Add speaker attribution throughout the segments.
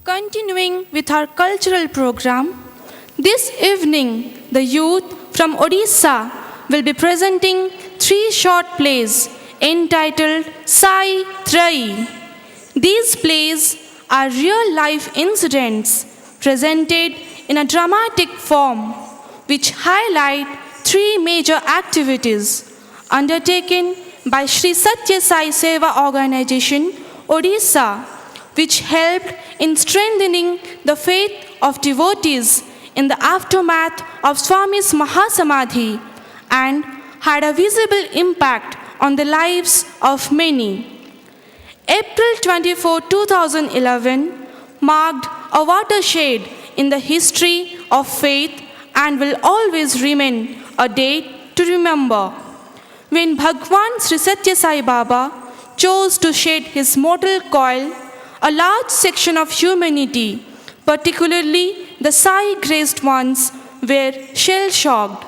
Speaker 1: Continuing with our cultural program, this evening the youth from Odisha will be presenting three short plays entitled Sai Trai. These plays are real life incidents presented in a dramatic form which highlight three major activities undertaken by Sri Satya Sai Seva Organization, Odisha, which helped in strengthening the faith of devotees in the aftermath of Swami's Mahasamadhi and had a visible impact on the lives of many. April 24, 2011 marked a watershed in the history of faith and will always remain a date to remember. When Bhagwan Sri Satya Sai Baba chose to shed his mortal coil, a large section of humanity, particularly the Sai-graced ones, were shell-shocked.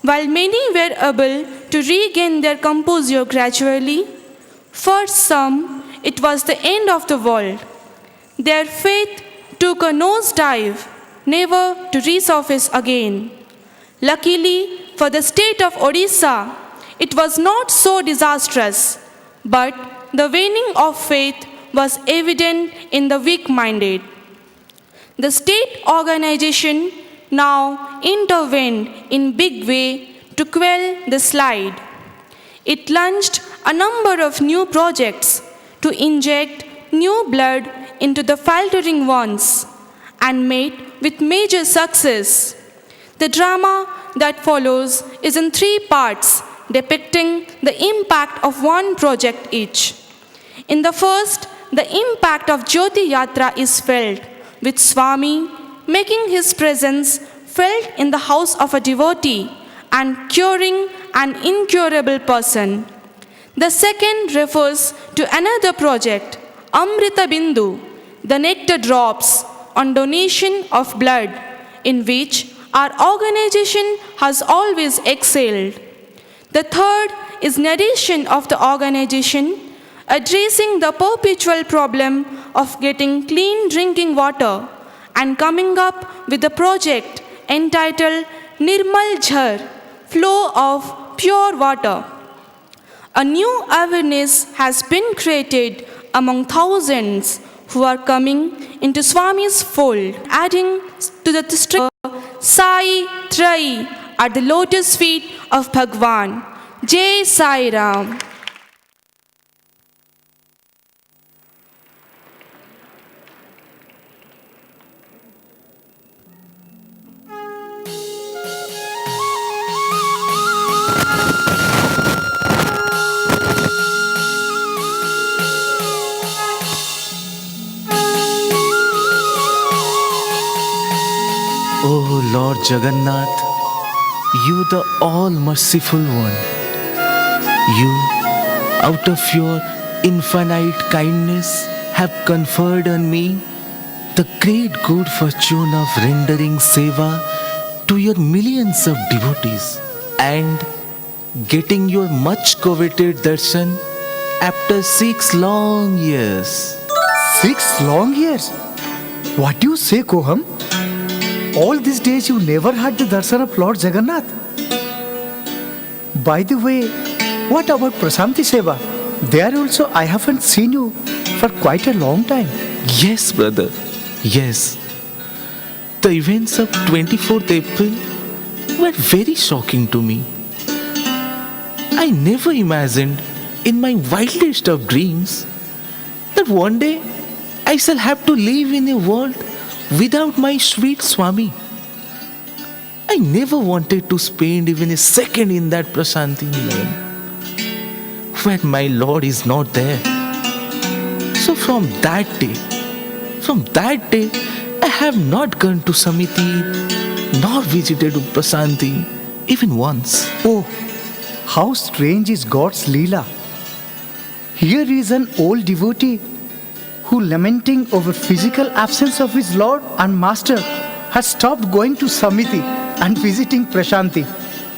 Speaker 1: While many were able to regain their composure gradually, for some it was the end of the world. Their faith took a nosedive, never to resurface again. Luckily for the state of Odisha, it was not so disastrous, but the waning of faith was evident in the weak-minded. The state organization now intervened in big way to quell the slide. It launched a number of new projects to inject new blood into the faltering ones and met with major success. The drama that follows is in three parts depicting the impact of one project each. In the first, the impact of Jyoti Yatra is felt, with Swami making his presence felt in the house of a devotee and curing an incurable person. The second refers to another project, Amrita Bindu, the nectar drops, on donation of blood, in which our organization has always excelled. The third is narration of the organization addressing the perpetual problem of getting clean drinking water and coming up with a project entitled Nirmal Jhar, flow of pure water. A new awareness has been created among thousands who are coming into Swami's fold, adding to the string Sai Trai at the lotus feet of Bhagwan. Jai Sai Ram.
Speaker 2: O Lord Jagannath, you the all-merciful one, you, out of your infinite kindness, have conferred on me the great good fortune of rendering seva to your millions of devotees and getting your much coveted darshan after 6 long years.
Speaker 3: 6 long years? What do you say, Koham? All these days you never had the darshan of Lord Jagannath. By the way, what about Prasanti Seva? There also I haven't seen you for quite a long time.
Speaker 2: Yes, brother. Yes. The events of 24th April were very shocking to me. I never imagined in my wildest of dreams that one day I shall have to live in a world without my sweet Swami. I never wanted to spend even a second in that Prasanti Nilayam, where my Lord is not there. So from that day, I have not gone to Samiti nor visited Prasanti even once.
Speaker 3: Oh, how strange is God's Leela. Here is an old devotee who, lamenting over physical absence of his Lord and Master, has stopped going to Samiti and visiting Prashanti.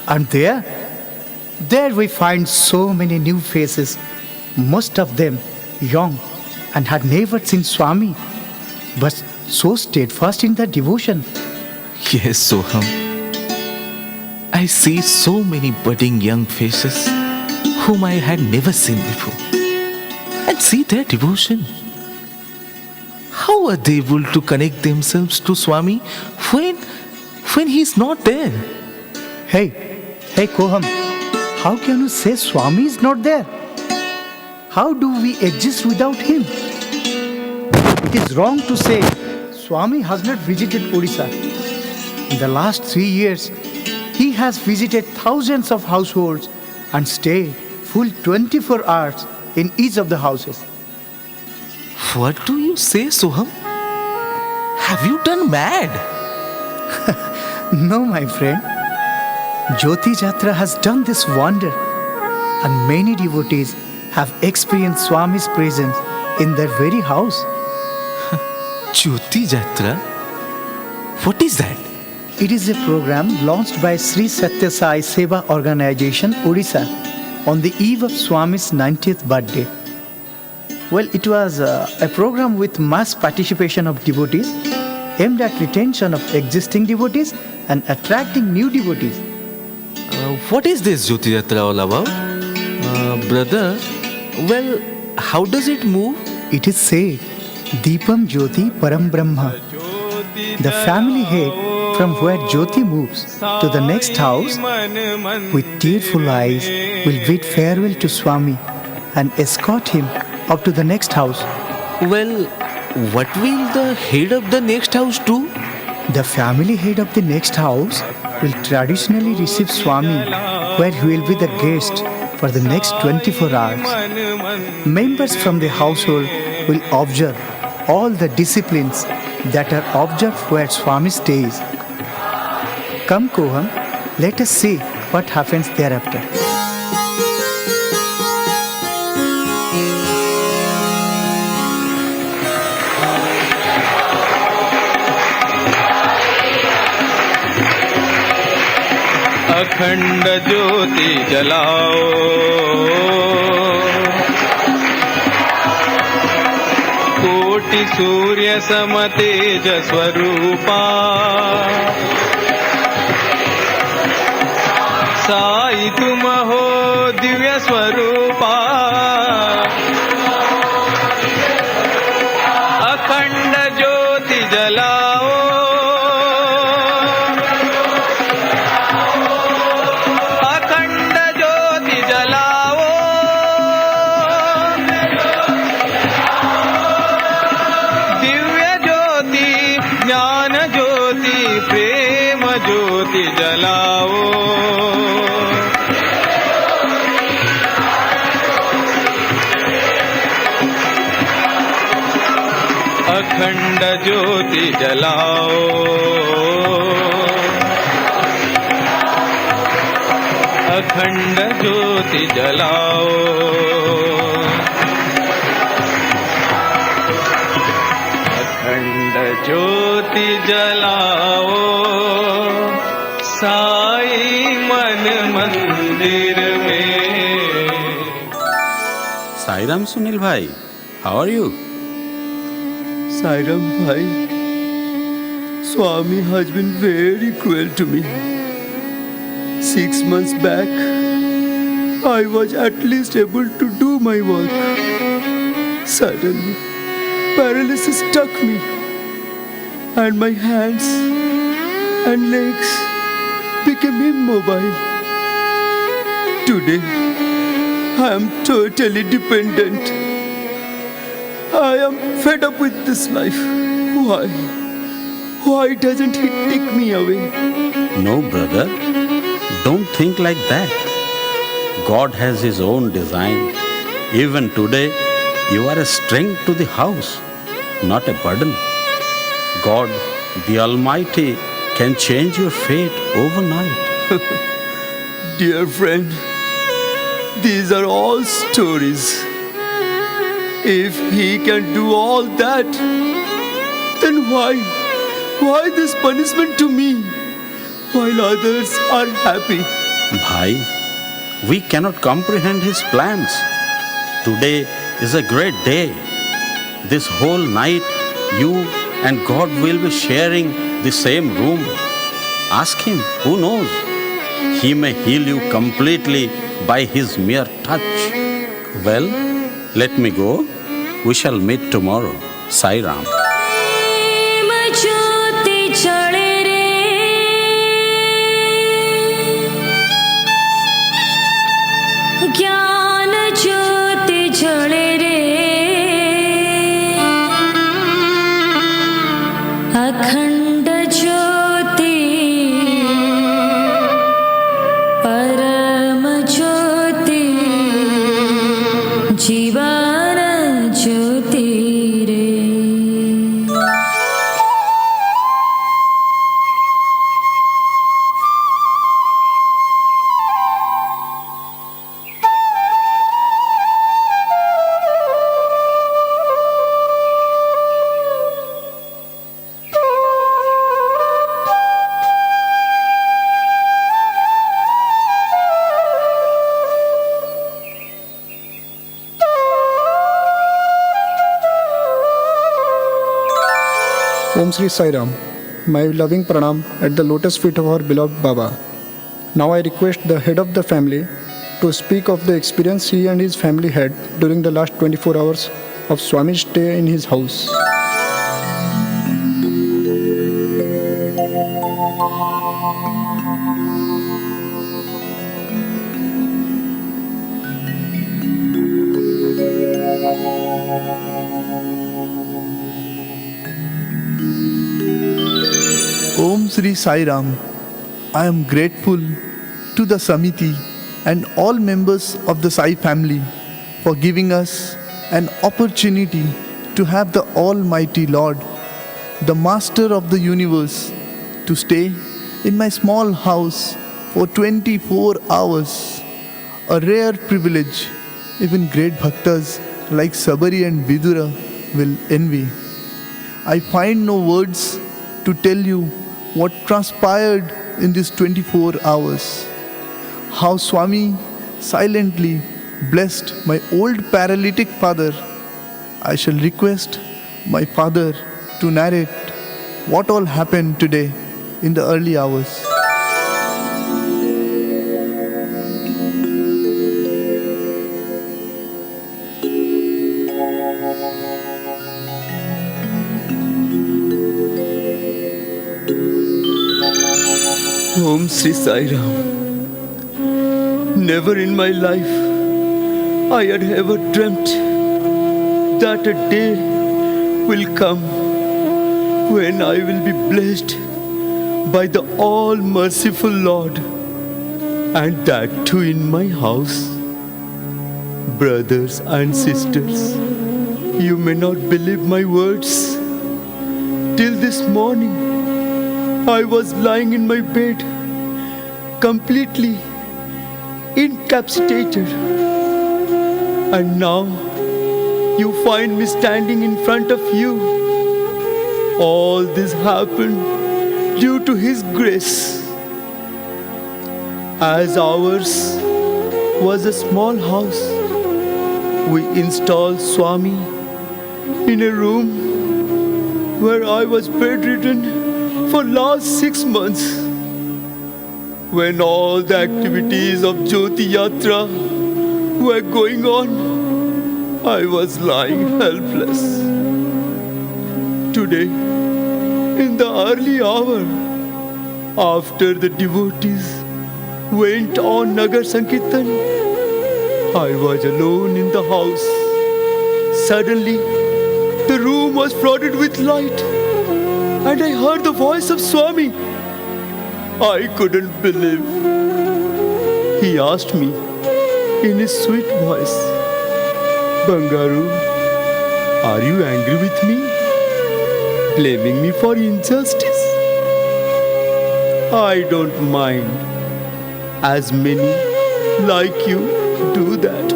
Speaker 3: And there we find so many new faces, most of them young and had never seen Swami. but so steadfast in the devotion.
Speaker 2: Yes, Soham. I see so many budding young faces whom I had never seen before. And see their devotion. How are they able to connect themselves to Swami when he's not there?
Speaker 3: Hey Koham, how can you say Swami is not there? How do we exist without him? It is wrong to say Swami has not visited Odisha. In the last 3 years, he has visited thousands of households and stayed full 24 hours in each of the houses.
Speaker 2: What do you say, Soham? Have you done mad?
Speaker 3: No, my friend. Jyoti Yatra has done this wonder, and many devotees have experienced Swami's presence in their very house.
Speaker 2: Jyoti Yatra? What is that?
Speaker 3: It is a program launched by Sri Satya Sai Seva Organization, Odisha, on the eve of Swami's 90th birthday. Well, it was a program with mass participation of devotees, aimed at retention of existing devotees and attracting new devotees.
Speaker 2: What is this Jyoti Yatra all about? Brother, well, how does it move?
Speaker 3: It is said, Deepam Jyoti Param Brahma. The family head from where Jyoti moves to the next house with tearful eyes will bid farewell to Swami and escort him up to the next house.
Speaker 2: Well, what will the head of the next house do?
Speaker 3: The family head of the next house will traditionally receive Swami, where he will be the guest for the next 24 hours. Members from the household will observe all the disciplines that are observed where Swami stays. Come, Koham, let us see what happens thereafter.
Speaker 4: अखंड ज्योति जलाओ, कोटि सूर्य सम तेज स्वरूपा, साई तुम हो दिव्य स्वरूपा, अखंड ज्योति जलाओ, ज्योति जलाओ, अखंड ज्योति जलाओ, अखंड ज्योति जलाओ, अखंड ज्योति जलाओ, साई मन मंदिर में।
Speaker 5: Sairam Sunil bhai, how are you?
Speaker 6: Sairam bhai, Swami has been very cruel to me. 6 months back, I was at least able to do my work. Suddenly, paralysis struck me, and my hands and legs became immobile. Today, I am totally dependent. I am fed up with this life. Why? Why doesn't he take me away?
Speaker 5: No, brother. Don't think like that. God has His own design. Even today, you are a strength to the house, not a burden. God, the Almighty, can change your fate overnight.
Speaker 6: Dear friend, these are all stories. If he can do all that, then why this punishment to me while others are happy?
Speaker 5: Bhai, we cannot comprehend His plans. Today is a great day. This whole night you and God will be sharing the same room. Ask Him, who knows? He may heal you completely by His mere touch. Well, let me go. We shall meet tomorrow. Sai Ram.
Speaker 7: प्रेम ज्योति जले रे, ज्ञान ज्योति जले रे, अखंड ज्योति परम ज्योति जीवन ज्योति रे.
Speaker 8: Om Sri Sai Ram. My loving pranam at the lotus feet of our beloved Baba. Now I request the head of the family to speak of the experience he and his family had during the last 24 hours of Swami's stay in his house.
Speaker 9: Om Sri Sai Ram. I am grateful to the Samiti and all members of the Sai family for giving us an opportunity to have the Almighty Lord, the Master of the universe, to stay in my small house for 24 hours. A rare privilege even great bhaktas like Sabari and Vidura will envy. I find no words to tell you what transpired in these 24 hours. How Swami silently blessed my old paralytic father. I shall request my father to narrate what all happened today in the early hours.
Speaker 6: Om Sri Sai Ram. Never in my life I had ever dreamt that a day will come when I will be blessed by the all-merciful Lord, and that too in my house. Brothers and sisters, you may not believe my words. Till this morning, I was lying in my bed, completely incapacitated. And now, you find me standing in front of you. All this happened due to His grace. As ours was a small house, we installed Swami in a room where I was bedridden for last 6 months. When all the activities of Jyoti Yatra were going on, I was lying helpless. Today, in the early hour, after the devotees went on Nagar Sankirtan, I was alone in the house. Suddenly, the room was flooded with light, and I heard the voice of Swami. I couldn't believe. He asked me in his sweet voice, Bangaru, are you angry with me? Blaming me for injustice? I don't mind, as many like you do that.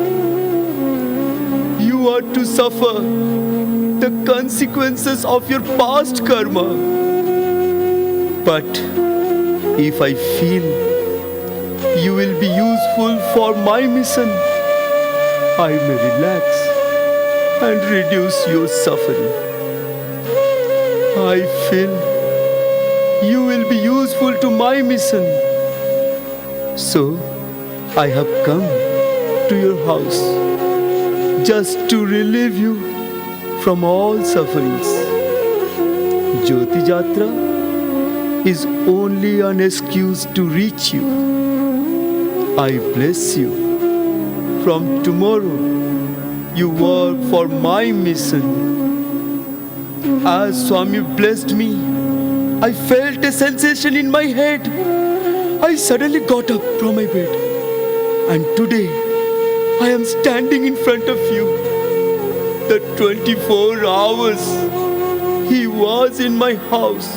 Speaker 6: You are to suffer the consequences of your past karma. But if I feel you will be useful for my mission, I may relax and reduce your suffering. I feel you will be useful to my mission. So, I have come to your house just to relieve you from all sufferings. Jyoti Yatra is only an excuse to reach you. I bless you. From tomorrow, you work for my mission. As Swami blessed me, I felt a sensation in my head. I suddenly got up from my bed. And today, I am standing in front of you. The 24 hours he was in my house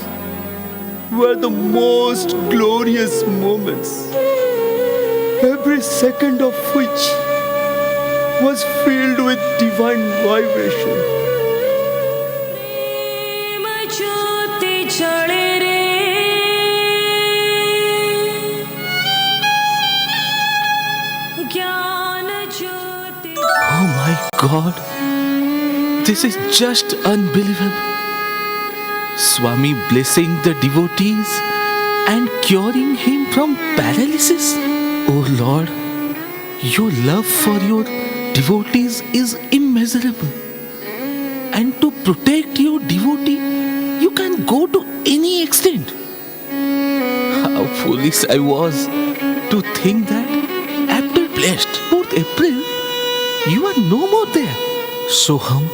Speaker 6: were the most glorious moments, every second of which was filled with divine vibration.
Speaker 7: प्रेम ज्योति जले रे ज्ञान ज्योति
Speaker 2: Oh my God, this is just unbelievable. Swami blessing the devotees and curing him from paralysis. Oh Lord, your love for your devotees is immeasurable. And to protect your devotee, you can go to any extent. How foolish I was to think that after blessed 4th April, you are no more there. Soham,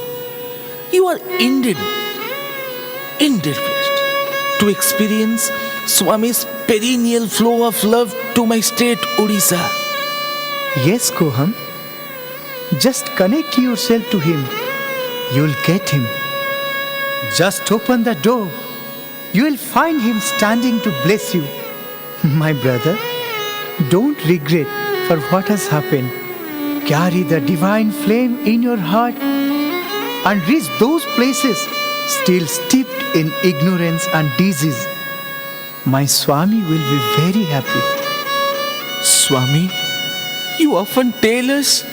Speaker 2: you are indeed blessed to experience Swami's perennial flow of love to my state Odisha.
Speaker 3: Yes, Koham. Just connect yourself to him. You'll get him. Just open the door. You will find him standing to bless you. My brother, don't regret for what has happened. Carry the divine flame in your heart and reach those places still steeped in ignorance and disease. My Swami will be very happy.
Speaker 2: Swami, you often tell us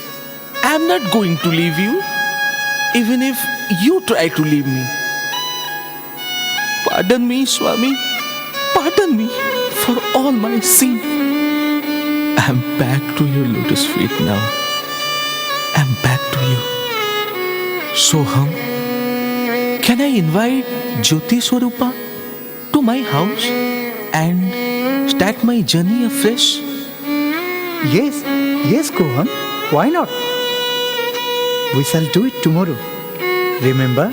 Speaker 2: I am not going to leave you, even if you try to leave me. Pardon me, Swami. Pardon me for all my sin. I am back to your lotus feet now. I am back to you. Soham, can I invite Jyoti Swarupa to my house and start my journey afresh?
Speaker 3: Yes, Koham. Why not? We shall do it tomorrow. Remember,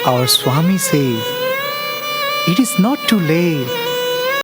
Speaker 3: our Swami says, it is not too late